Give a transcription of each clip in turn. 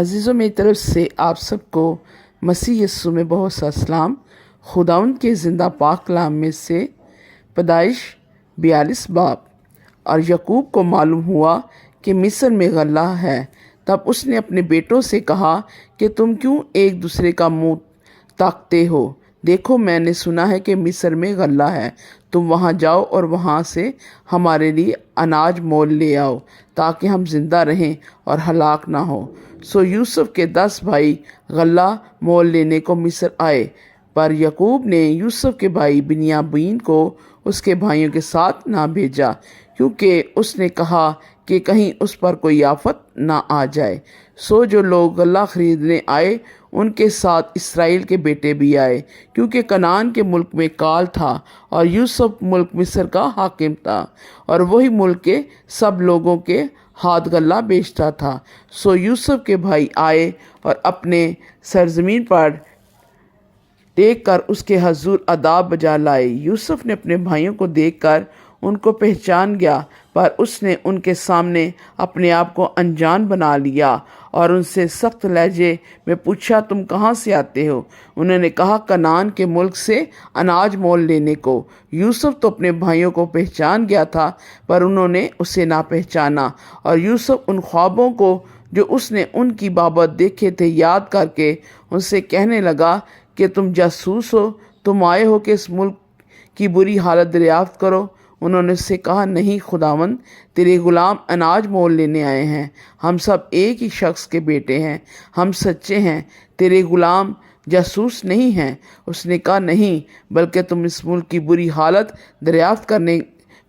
अज़ीज़ों मेरी तरफ से आप सबको मसीह यस्सु में बहुत सा सलाम। खुदाउन के ज़िंदा पाक कलाम में से पैदाइश 42 बाब। और यकूब को मालूम हुआ कि मिस्र में गल्ला है, तब उसने अपने बेटों से कहा कि तुम क्यों एक दूसरे का मुंह ताकते हो। देखो, मैंने सुना है कि मिस्र में गल्ला है, तुम वहाँ जाओ और वहाँ से हमारे लिए अनाज मोल ले आओ, ताकि हम जिंदा रहें और हलाक ना हो। सो यूसुफ के 10 भाई गल्ला मोल लेने को मिस्र आए, पर यकूब ने यूसुफ के भाई बिन्यामीन को उसके भाइयों के साथ ना भेजा, क्योंकि उसने कहा कि कहीं उस पर कोई आफत ना आ जाए। सो जो लोग गल्ला खरीदने आए, उनके साथ इसराइल के बेटे भी आए, क्योंकि कनान के मुल्क में काल था और यूसुफ मुल्क मिस्र का हाकिम था, और वही मुल्क के सब लोगों के हाथ गल्ला बेचता था। सो यूसुफ के भाई आए और अपने सरजमीन पर देख कर उसके हजूर अदाब बजा लाए। यूसुफ ने अपने भाइयों को देखकर उनको पहचान गया, पर उसने उनके सामने अपने आप को अनजान बना लिया और उनसे सख्त लहजे में पूछा, तुम कहाँ से आते हो? उन्होंने कहा, कनान के मुल्क से अनाज मोल लेने को। यूसुफ तो अपने भाइयों को पहचान गया था, पर उन्होंने उसे ना पहचाना। और यूसुफ उन ख्वाबों को जो उसने उनकी बाबत देखे थे याद करके उनसे कहने लगा कि तुम जासूस हो, तुम आए हो कि इस मुल्क की बुरी हालत दरियाफ्त करो। उन्होंने उससे कहा, नहीं खुदावंद, तेरे गुलाम अनाज मोल लेने आए हैं। हम सब एक ही शख्स के बेटे हैं, हम सच्चे हैं, तेरे गुलाम जासूस नहीं हैं। उसने कहा, नहीं, बल्कि तुम इस मुल्क की बुरी हालत दरियाफ्त करने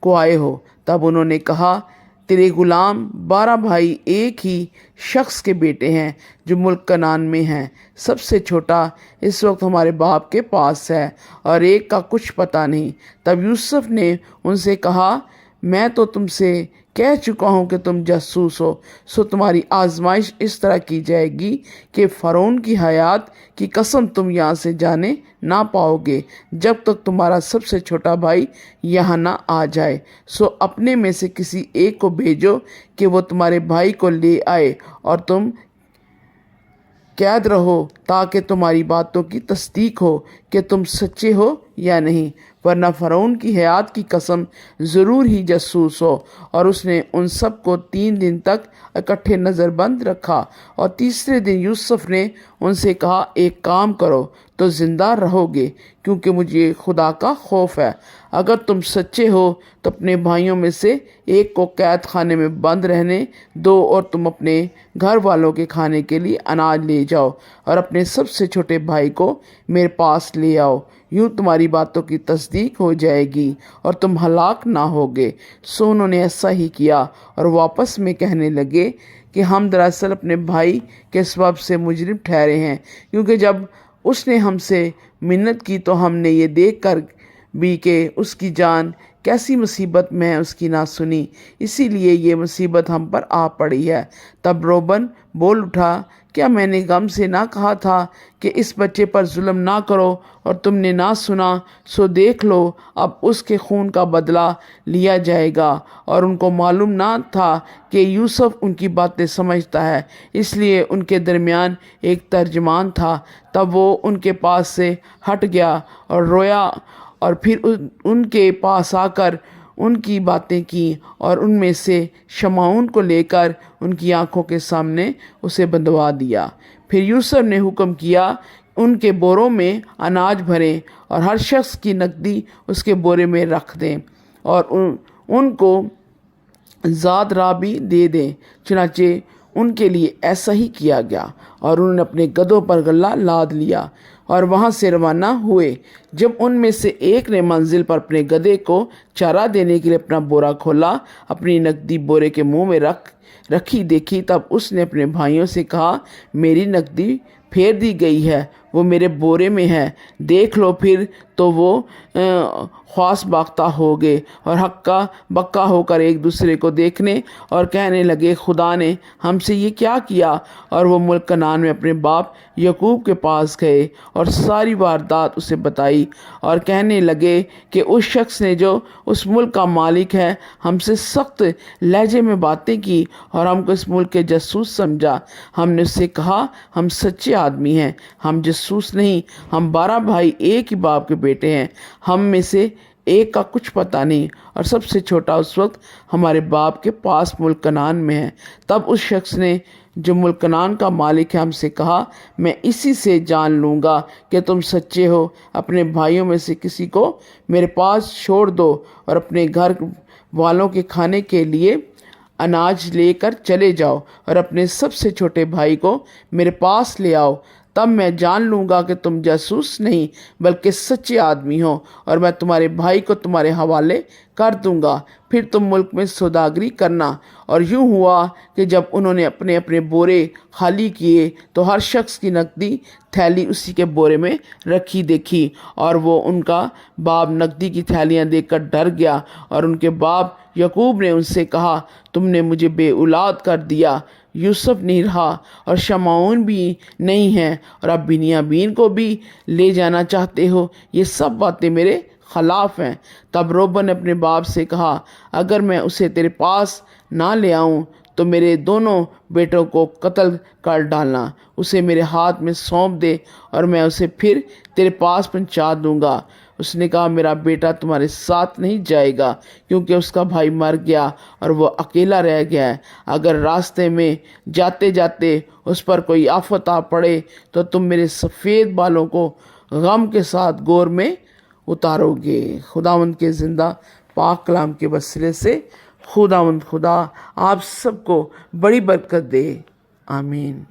को आए हो। तब उन्होंने कहा, तेरे गुलाम 12 भाई एक ही शख्स के बेटे हैं जो मुल्क कनान में हैं। सबसे छोटा इस वक्त हमारे बाप के पास है और एक का कुछ पता नहीं। तब यूसुफ ने उनसे कहा, मैं तो तुमसे कह चुका हूँ कि तुम जासूस हो। सो तुम्हारी आजमाइश इस तरह की जाएगी कि फ़रोन की हयात की कसम तुम यहाँ से जाने ना पाओगे, जब तक तुम्हारा सबसे छोटा भाई यहाँ ना आ जाए। सो अपने में से किसी एक को भेजो कि वो तुम्हारे भाई को ले आए, और तुम कैद रहो, ताकि तुम्हारी बातों की तस्दीक हो कि तुम सच्चे हो या नहीं, वरना फ़रोन की हयात की कसम ज़रूर ही जासूस हो। और उसने उन सब को 3 दिन तक इकट्ठे नज़रबंद रखा। और तीसरे दिन यूसुफ ने उनसे कहा, एक काम करो तो ज़िंदा रहोगे, क्योंकि मुझे खुदा का खौफ है। अगर तुम सच्चे हो तो अपने भाइयों में से एक को कैद खाने में बंद रहने दो, और तुम अपने घर वालों के खाने के लिए अनाज ले जाओ, और अपने सबसे छोटे भाई को मेरे पास ले आओ। यूँ तुम्हारी बातों की तस्दीक हो जाएगी और तुम हलाक ना होगे। सो उन्होंने ऐसा ही किया और वापस में कहने लगे कि हम दरअसल अपने भाई के सबब से मुजरिम ठहरे हैं, क्योंकि जब उसने हमसे मिन्नत की तो हमने ये देख कर भी कि उसकी जान कैसी मुसीबत में है उसकी ना सुनी, इसीलिए ये मुसीबत हम पर आ पड़ी है। तब रोबन बोल उठा, क्या मैंने गम से ना कहा था कि इस बच्चे पर जुल्म ना करो, और तुमने ना सुना? सो देख लो, अब उसके खून का बदला लिया जाएगा। और उनको मालूम ना था कि यूसुफ उनकी बातें समझता है, इसलिए उनके दरमियान एक तर्जमान था। तब वो उनके पास से हट गया और रोया, और फिर उनके पास आकर उनकी बातें की, और उनमें से शमाउन को लेकर उनकी आंखों के सामने उसे बंधवा दिया। फिर यूसुफ ने हुक्म किया, उनके बोरों में अनाज भरें और हर शख्स की नकदी उसके बोरे में रख दें, और उनको ज़ाद रा भी दे दें। चुनाचे उनके लिए ऐसा ही किया गया, और उन्होंने अपने गधों पर गल्ला लाद लिया और वहाँ से रवाना हुए। जब उनमें से एक ने मंजिल पर अपने गधे को चारा देने के लिए अपना बोरा खोला, अपनी नकदी बोरे के मुंह में रखी देखी, तब उसने अपने भाइयों से कहा, मेरी नकदी फेर दी गई है। وہ میرے بورے میں ہے، دیکھ لو پھر۔ تو وہ خواص باختہ ہو گئے اور ہکا بکا ہو کر ایک دوسرے کو دیکھنے اور کہنے لگے خدا نے ہم سے یہ کیا کیا؟ اور وہ ملک کنعان میں اپنے باپ یعقوب کے پاس گئے اور ساری واردات اسے بتائی اور کہنے لگے کہ اس شخص نے جو اس ملک کا مالک ہے ہم سے سخت لہجے میں باتیں کی اور ہم کو اس ملک کے جاسوس سمجھا۔ ہم نے اس سے کہا ہم سچے آدمی ہیں، ہم جاسوس نہیں، ہم 12 بھائی ایک ہی باپ کے بیٹے ہیں، ہم میں سے ایک کا کچھ پتہ نہیں، اور سب سے چھوٹا اس وقت ہمارے باپ کے پاس ملک کنعان میں ہے۔ تب اس شخص نے جو ملک کنعان کا مالک ہے ہم سے کہا میں اسی سے جان لوں گا کہ تم سچے ہو، اپنے بھائیوں میں سے کسی کو میرے پاس چھوڑ دو اور اپنے گھر والوں کے کھانے کے لیے اناج لے کر چلے جاؤ اور اپنے سب سے چھوٹے بھائی کو میرے پاس لے آؤ، تب میں جان لوں گا کہ تم جاسوس نہیں بلکہ سچے آدمی ہو، اور میں تمہارے بھائی کو تمہارے حوالے کر دوں گا، پھر تم ملک میں سوداگری کرنا۔ اور یوں ہوا کہ جب انہوں نے اپنے اپنے بورے خالی کیے تو ہر شخص کی نقدی تھیلی اسی کے بورے میں رکھی دیکھی، اور وہ ان کا باپ نقدی کی تھیلیاں دیکھ کر ڈر گیا، اور ان کے باپ یعقوب نے ان سے کہا تم نے مجھے بے اولاد کر دیا، یوسف نہیں رہا اور شمعون بھی نہیں ہے، اور اب بنیامین کو بھی لے جانا چاہتے ہو، یہ سب باتیں میرے خلاف ہیں۔ تب روبن نے اپنے باپ سے کہا اگر میں اسے تیرے پاس نہ لے آؤں تو میرے دونوں بیٹوں کو قتل کر ڈالنا، اسے میرے ہاتھ میں سونپ دے اور میں اسے پھر تیرے پاس پہنچا دوں گا۔ اس نے کہا میرا بیٹا تمہارے ساتھ نہیں جائے گا کیونکہ اس کا بھائی مر گیا اور وہ اکیلا رہ گیا ہے، اگر راستے میں جاتے جاتے اس پر کوئی آفت آ پڑے تو تم میرے سفید بالوں کو غم کے ساتھ گور میں اتارو گے۔ خداوند کے زندہ پاک کلام کے وسیلے سے خداوند خدا آپ سب کو بڑی برکت دے، آمین۔